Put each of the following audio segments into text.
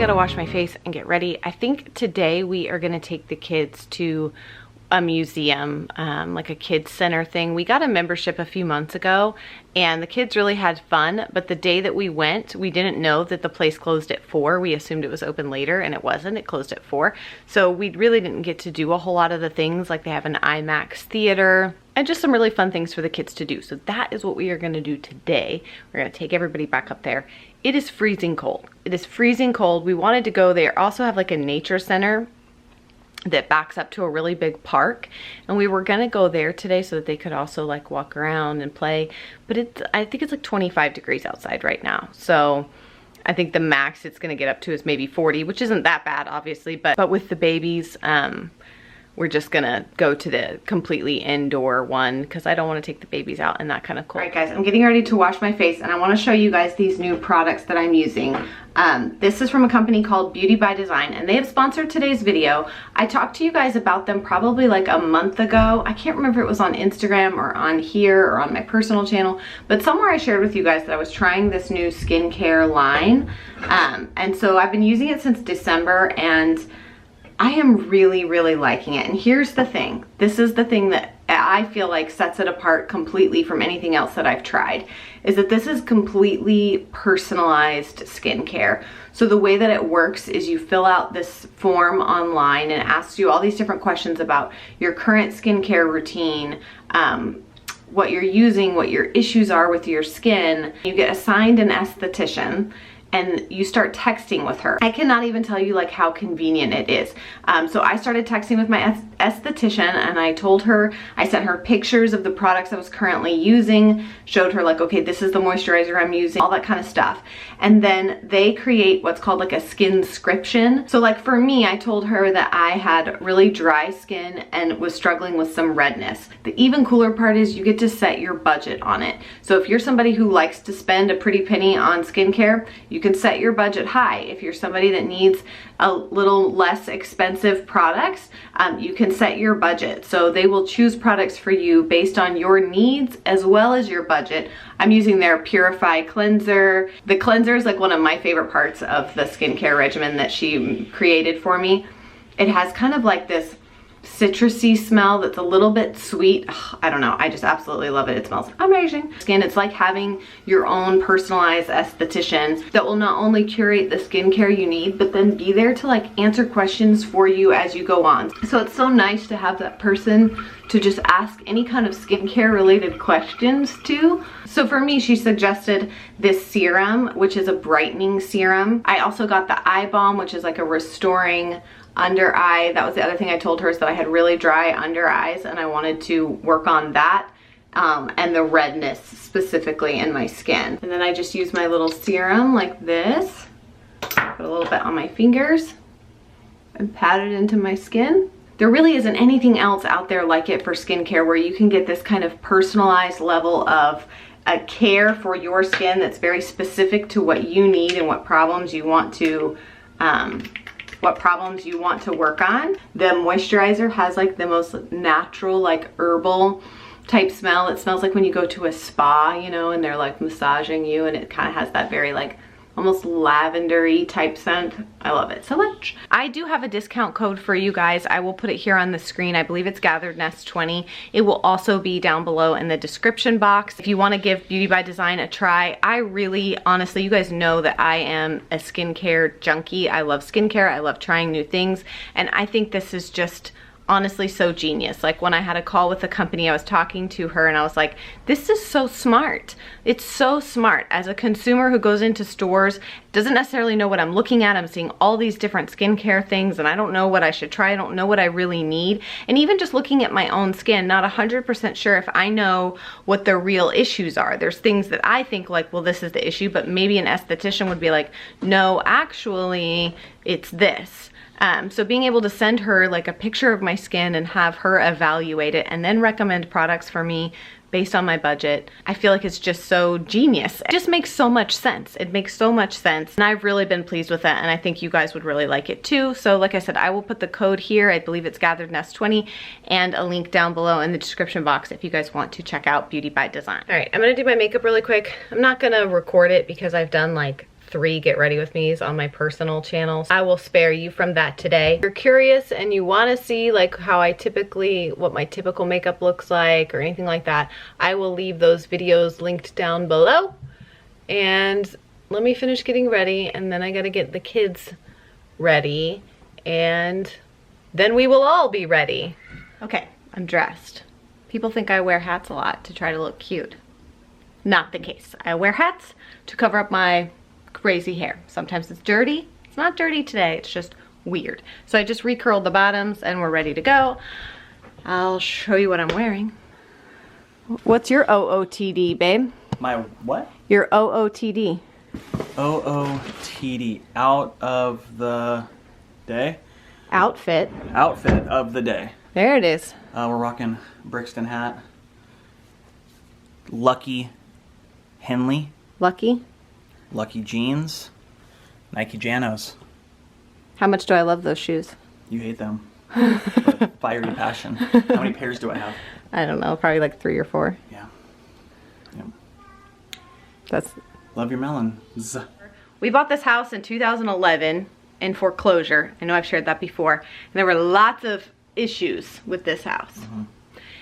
gotta wash my face and get ready. I think today we are gonna take the kids to a museum, like a kids center thing. We got a membership a few months ago and the kids really had fun, but the day that we went, we didn't know that the place closed at 4. We assumed it was open later and it wasn't. It closed at 4. So we really didn't get to do a whole lot of the things, like they have an IMAX theater and just some really fun things for the kids to do. So that is what we are gonna do today. We're gonna take everybody back up there. It is freezing cold. It is freezing cold. We wanted to go there. Also have like a nature center that backs up to a really big park, and we were gonna go there today so that they could also like walk around and play, but I think it's like 25 degrees outside right now, so I think the max it's gonna get up to is maybe 40, which isn't that bad obviously, but with the babies we're just gonna go to the completely indoor one because I don't want to take the babies out in that kind of cold. Alright guys, I'm getting ready to wash my face and I want to show you guys these new products that I'm using. This is from a company called Beauty by Design and they have sponsored today's video. I talked to you guys about them probably like a month ago. I can't remember if it was on Instagram or on here or on my personal channel, but somewhere I shared with you guys that I was trying this new skincare line. And so I've been using it since December and I am really, really liking it. And here's the thing. This is the thing that I feel like sets it apart completely from anything else that I've tried, is that this is completely personalized skincare. So the way that it works is you fill out this form online and it asks you all these different questions about your current skincare routine, what you're using, what your issues are with your skin. You get assigned an esthetician and you start texting with her. I cannot even tell you like how convenient it is. So I started texting with my esthetician and I told her, I sent her pictures of the products I was currently using, showed her like, okay, this is the moisturizer I'm using, all that kind of stuff. And then they create what's called like a skin-scription. So like for me, I told her that I had really dry skin and was struggling with some redness. The even cooler part is you get to set your budget on it. So if you're somebody who likes to spend a pretty penny on skincare, you can set your budget high. If you're somebody that needs a little less expensive products, you can set your budget. So they will choose products for you based on your needs as well as your budget. I'm using their Purify cleanser. The cleanser is like one of my favorite parts of the skincare regimen that she created for me. It has kind of like this citrusy smell that's a little bit sweet. Ugh, I don't know, I just absolutely love it. It smells amazing. Skin, it's like having your own personalized esthetician that will not only curate the skincare you need, but then be there to like answer questions for you as you go on. So it's so nice to have that person to just ask any kind of skincare related questions to. So for me, she suggested this serum, which is a brightening serum. I also got the eye balm, which is like a restoring under eye. That was the other thing I told her, is that I had really dry under eyes and I wanted to work on that and the redness specifically in my skin. And then I just use my little serum like this, put a little bit on my fingers and pat it into my skin. There really isn't anything else out there like it for skincare where you can get this kind of personalized level of a care for your skin that's very specific to what you need and what problems you want to work on. The moisturizer has like the most natural, like herbal type smell. It smells like when you go to a spa, you know, and they're like massaging you, and it kind of has that very like almost lavender-y type scent. I love it so much. I do have a discount code for you guys. I will put it here on the screen. I believe it's GatheredNest20. It will also be down below in the description box. If you want to give Beauty by Design a try, I really, honestly, you guys know that I am a skincare junkie. I love skincare. I love trying new things. And I think this is just honestly so genius. Like when I had a call with the company, I was talking to her and I was like, this is so smart. It's so smart. As a consumer who goes into stores, doesn't necessarily know what I'm looking at. I'm seeing all these different skincare things and I don't know what I should try. I don't know what I really need. And even just looking at my own skin, not 100% sure if I know what the real issues are. There's things that I think like, well, this is the issue, but maybe an esthetician would be like, no, actually, it's this. So being able to send her like a picture of my skin and have her evaluate it and then recommend products for me based on my budget, I feel like it's just so genius. It just makes so much sense. It makes so much sense. And I've really been pleased with that and I think you guys would really like it too. So like I said, I will put the code here. I believe it's GatheredNest20 and a link down below in the description box if you guys want to check out Beauty by Design. All right, I'm gonna do my makeup really quick. I'm not gonna record it because I've done like 3 get ready with me's on my personal channel. I will spare you from that today. If you're curious and you want to see like how what my typical makeup looks like or anything like that, I will leave those videos linked down below. And let me finish getting ready, and then I gotta get the kids ready, and then we will all be ready. Okay, I'm dressed. People think I wear hats a lot to try to look cute. Not the case. I wear hats to cover up my crazy hair. Sometimes it's dirty. It's not dirty today, it's just weird. So I just recurled the bottoms and we're ready to go. I'll show you what I'm wearing. What's your OOTD, babe? My what? Your OOTD. OOTD, out of the day? Outfit. Outfit of the day. There it is. We're rocking Brixton hat. Lucky Henley. Lucky. Lucky jeans. Nike Janos. How much do I love those shoes? You hate them. But fiery passion. How many pairs do I have? I don't know, probably like 3 or 4. Yeah. Yep. That's... Love your melons. We bought this house in 2011 in foreclosure. I know I've shared that before. And there were lots of issues with this house. Mm-hmm.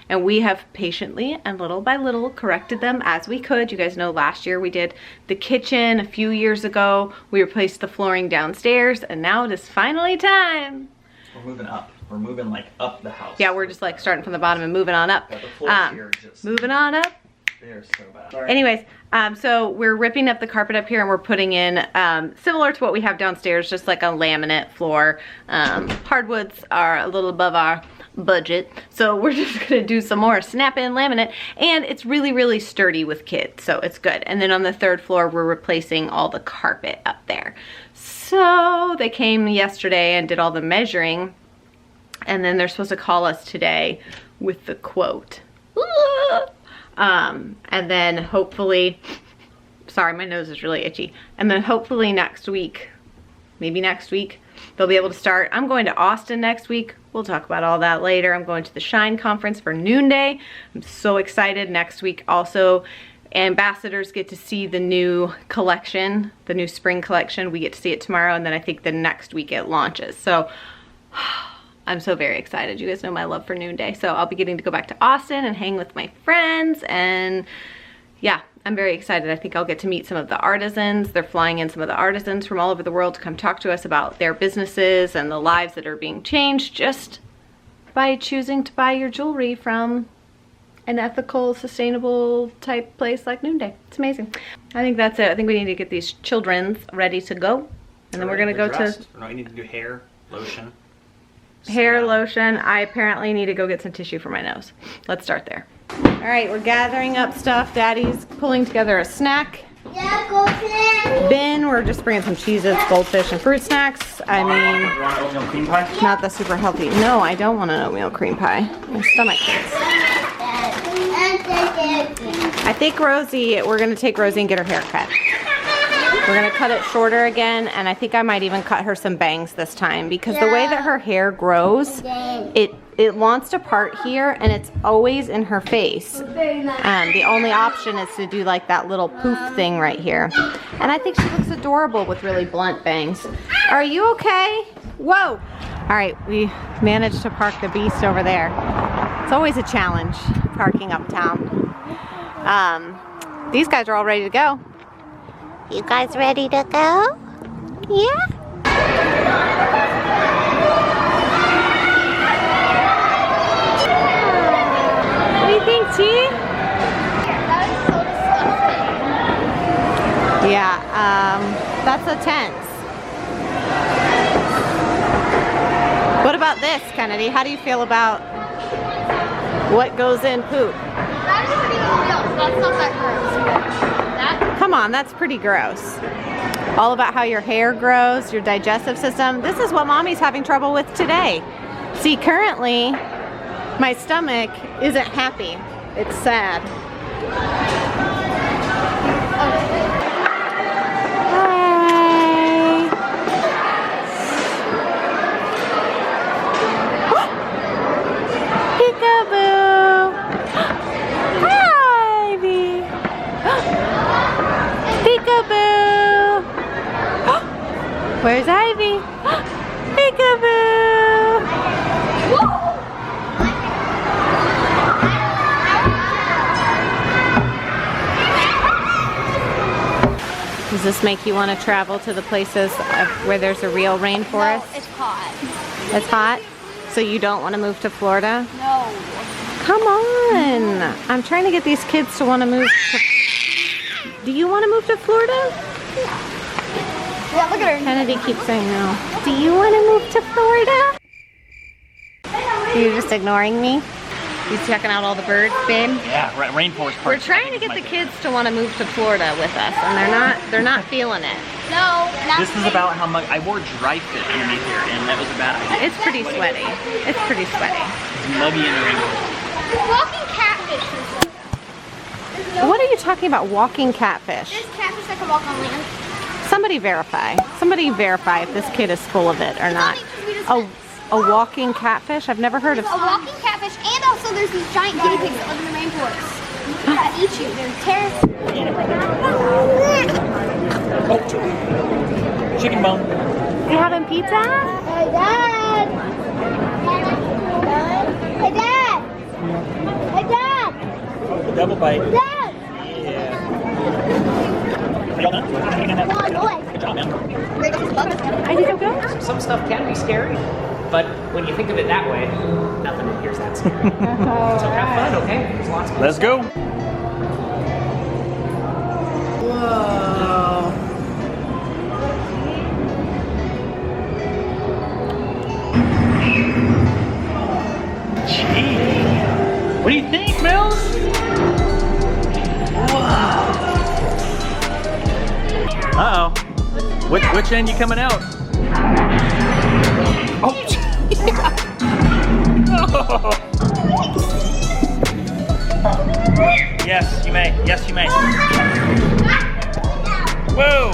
And we have patiently and little by little corrected them as we could. You guys know last year we did the kitchen. A few years ago we replaced the flooring downstairs, and now it is finally time. We're moving up. We're moving like up the house. Yeah, we're just like starting from the bottom and moving on up. Yeah, the floors here just moving on up. They're so bad. Sorry. Anyways, so we're ripping up the carpet up here and we're putting in similar to what we have downstairs, just like a laminate floor. Hardwoods are a little above our budget, so we're just gonna do some more snap-in laminate, and it's really, really sturdy with kids, so it's good. And then on the 3rd floor, we're replacing all the carpet up there. So they came yesterday and did all the measuring, and then they're supposed to call us today with the quote. And then hopefully, sorry, my nose is really itchy. And then hopefully next week, maybe next week, they'll be able to start. I'm going to Austin next week. We'll talk about all that later. I'm going to the Shine Conference for Noonday. I'm so excited. Next week also, ambassadors get to see the new collection, the new spring collection. We get to see it tomorrow, and then I think the next week it launches. So I'm so very excited. You guys know my love for Noonday. So I'll be getting to go back to Austin and hang with my friends, and yeah, I'm very excited. I think I'll get to meet some of the artisans. They're flying in some of the artisans from all over the world to come talk to us about their businesses and the lives that are being changed just by choosing to buy your jewelry from an ethical, sustainable type place like Noonday. It's amazing. I think that's it. I think we need to get these children's ready to go. And then we're gonna go to... No, you need to do hair, lotion. Hair, lotion. I apparently need to go get some tissue for my nose. Let's start there. All right, we're gathering up stuff. Daddy's pulling together a snack bin. We're just bringing some Cheez-Its, goldfish, and fruit snacks. I mean, you want oatmeal cream pie? not the super healthy. No, I don't want an oatmeal cream pie. My stomach hurts. I think Rosie, we're gonna take Rosie and get her hair cut. We're gonna cut it shorter again, and I think I might even cut her some bangs this time, because the way that her hair grows, it wants to part here, and it's always in her face. The only option is to do like that little poof thing right here. And I think she looks adorable with really blunt bangs. Are you okay? Whoa! All right, we managed to park the beast over there. It's always a challenge, parking uptown. These guys are all ready to go. You guys ready to go? Yeah? What do you think, T? Yeah, that's a tense. What about this, Kennedy? How do you feel about what goes in poop? That's pretty gross. That's not that gross. Come on, that's pretty gross. All about how your hair grows, your digestive system. This is what Mommy's having trouble with today. See, currently, my stomach isn't happy. It's sad. Hi. Peekaboo. Hi, Ivy. Peekaboo. Where's Ivy? Peekaboo! Does this make you want to travel to the places where there's a real rainforest? No, it's hot. It's hot? So you don't want to move to Florida? No. Come on! I'm trying to get these kids to want to move to... Do you want to move to Florida? Yeah, look at her. Kennedy keeps saying no. Do you want to move to Florida? You're just ignoring me? You checking out all the birds, babe? Yeah, rainforest park. We're trying to get the kids to want to move to Florida with us, and they're not feeling it. No, not This is about how much I wore dry fit underneath here, and that was a bad idea. It's pretty sweaty. It's pretty sweaty. It's muggy in the rainforest. walking catfish. What are you talking about, walking catfish? There's catfish that can walk on land. Somebody verify. Somebody verify if this kid is full of it or not. A walking catfish? I've never heard of. A walking catfish, and also there's these giant guinea pigs that live in the rainforest that eat you. They're terrorists. Oh, chicken bone. You having pizza? Hey, Dad! Hey, Dad! Hey, Dad! The double bite. Dad! Yeah. Are y'all done? Good job, man. I did go. Some stuff can be scary, but when you think of it that way, nothing appears that scary. So have fun, okay? There's lots of Let's go. Whoa. Gee. What do you think, Mills? Wow. Uh-oh. Which end you coming out? Oh. Yes, you may. Yes, you may. Whoa.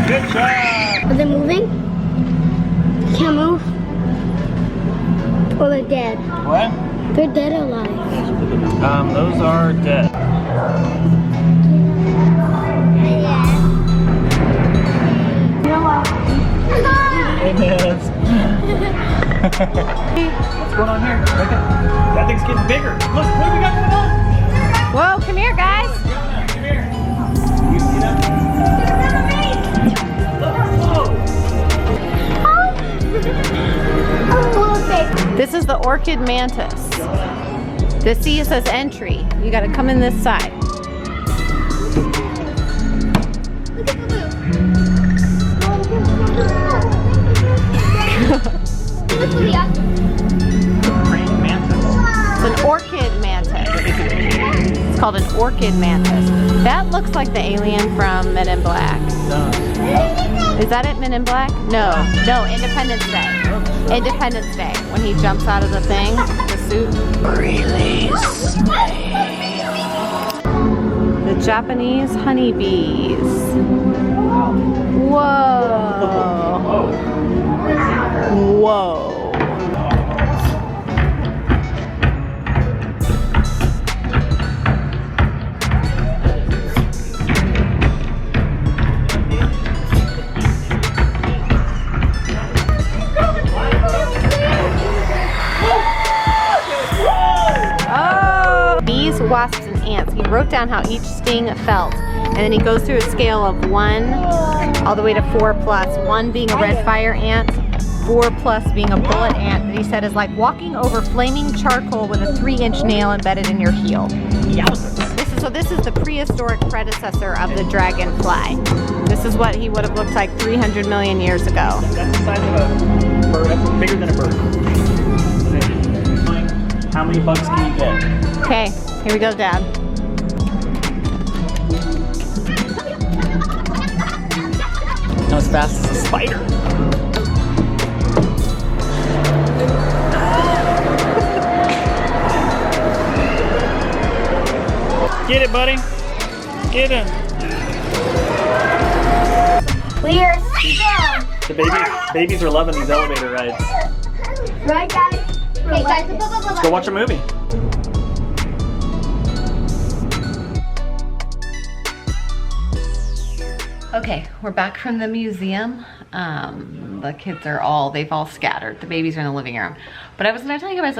Good job. Are they moving? Can't move? Or they're dead? What? They're dead or alive? Those are dead. Hey, Miss. What's going on here? Look at that thing's getting bigger. Look, what do we got going on? Whoa, come here, guys. Come here. You see that? Oh, This is the orchid mantis. The C says entry. You gotta come in this side. It's an orchid mantis. It's called an orchid mantis. That looks like the alien from Men in Black. Is that it, Men in Black? No, Independence Day. Independence Day, when he jumps out of the thing, the suit. Release me. The Japanese honeybees. Whoa. Whoa. Wasps and ants. He wrote down how each sting felt, and then he goes through a scale of 1 all the way to 4+, 1 being a red fire ant, 4+ being a bullet ant that he said is like walking over flaming charcoal with a 3-inch nail embedded in your heel. This is the prehistoric predecessor of the dragonfly. This is what he would have looked like 300 million years ago. That's the size of a bird. That's bigger than a bird. How many bugs can you get? Okay, here we go, Dad. Not as fast as a spider. Get it, buddy. Get it. we're still. The babies are loving these elevator rides. Right, guys? Okay, guys, Let's go watch a movie. Okay, we're back from the museum. The kids are they've all scattered. The babies are in the living room. But I was gonna tell you guys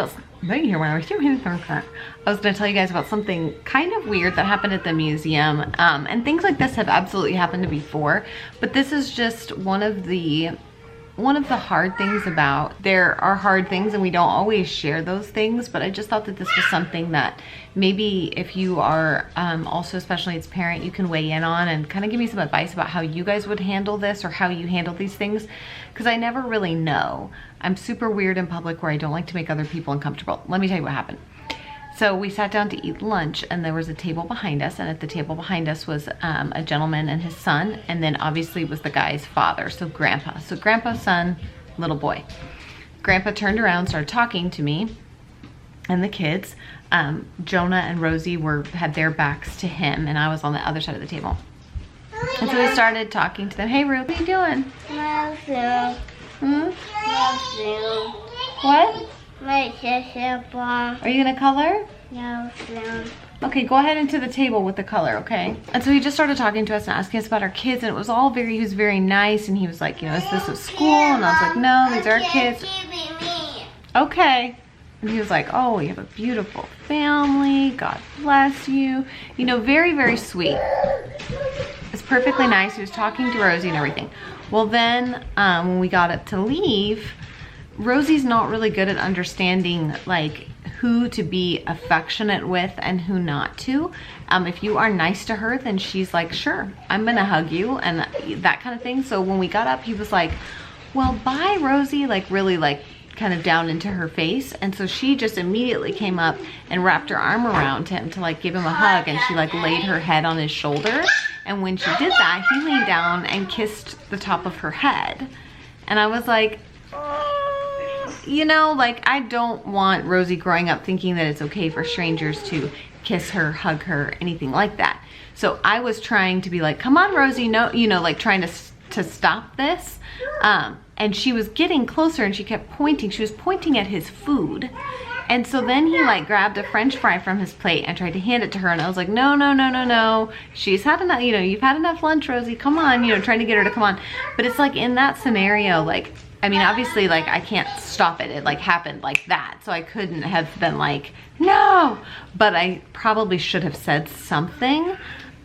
about something kind of weird that happened at the museum. And things like this have absolutely happened to me before, but this is just one of the hard things there are hard things and we don't always share those things, but I just thought that this was something that maybe if you are also a special needs parent, you can weigh in on and kind of give me some advice about how you guys would handle this or how you handle these things, because I never really know. I'm super weird in public where I don't like to make other people uncomfortable. Let me tell you what happened. So we sat down to eat lunch and there was a table behind us, and at the table behind us was a gentleman and his son, and then obviously was the guy's father, so grandpa. So grandpa's son, little boy. Grandpa turned around, started talking to me and the kids. Jonah and Rosie had their backs to him and I was on the other side of the table. And so we started talking to them. Hey Ruth, what are you doing? What? Are you gonna color? No. Okay, go ahead into the table with the color, okay? And so he just started talking to us and asking us about our kids, and it was he was very nice, and he was like, you know, is this a school? And I was like, no, these are our kids. Okay. And he was like, oh, you have a beautiful family. God bless you. You know, very, very sweet. It's perfectly nice. He was talking to Rosie and everything. Well, then when we got up to leave, Rosie's not really good at understanding like who to be affectionate with and who not to. If you are nice to her, then she's like, sure, I'm gonna hug you and that kind of thing. So when we got up, he was like, well, bye, Rosie, like really like kind of down into her face. And so she just immediately came up and wrapped her arm around him to like give him a hug, and she like laid her head on his shoulder. And when she did that, he leaned down and kissed the top of her head. And I was like, you know, like I don't want Rosie growing up thinking that it's okay for strangers to kiss her, hug her, anything like that. So I was trying to be like, come on, Rosie, no, you know, like trying to stop this. And she was getting closer and she kept pointing. She was pointing at his food. And so then he like grabbed a French fry from his plate and tried to hand it to her. And I was like, no, no, no, no, no. She's had enough, you know, you've had enough lunch, Rosie. Come on, you know, trying to get her to come on. But it's like in that scenario, like, I mean, obviously, like, I can't stop it. It, like, happened like that. So I couldn't have been like, no. But I probably should have said something.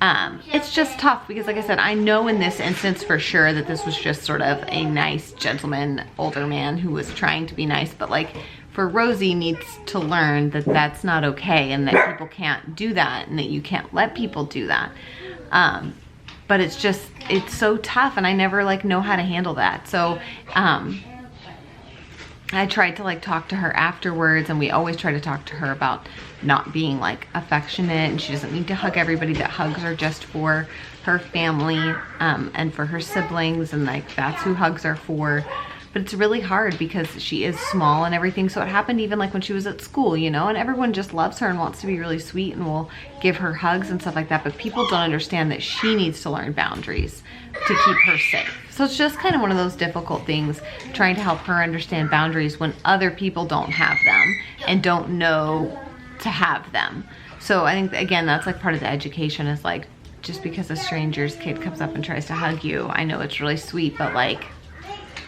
It's just tough because, like I said, I know in this instance for sure that this was just sort of a nice gentleman, older man who was trying to be nice. But, like, for Rosie needs to learn that that's not okay and that people can't do that and that you can't let people do that. But it's just, it's so tough and I never like know how to handle that. So I tried to like talk to her afterwards, and we always try to talk to her about not being like affectionate, and she doesn't need to hug everybody, that hugs are just for her family and for her siblings, and like that's who hugs are for. But it's really hard because she is small and everything. So it happened even like when she was at school, you know, and everyone just loves her and wants to be really sweet and will give her hugs and stuff like that. But people don't understand that she needs to learn boundaries to keep her safe. So it's just kind of one of those difficult things, trying to help her understand boundaries when other people don't have them and don't know to have them. So I think, again, that's like part of the education is like, just because a stranger's kid comes up and tries to hug you, I know it's really sweet, but like,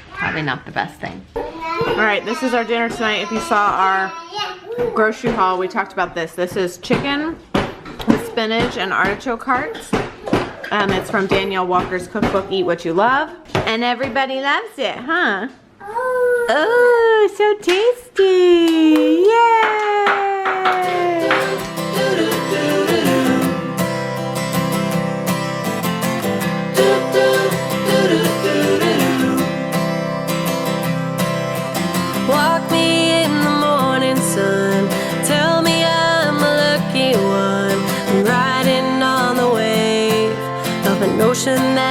probably not the best thing. All right, this is our dinner tonight. If you saw our grocery haul, we talked about this. This is chicken with spinach and artichoke hearts. It's from Danielle Walker's cookbook, Eat What You Love. And everybody loves it, huh? Oh, so tasty. Yay! Walk me in the morning sun, tell me I'm a lucky one, I'm riding on the wave of an ocean that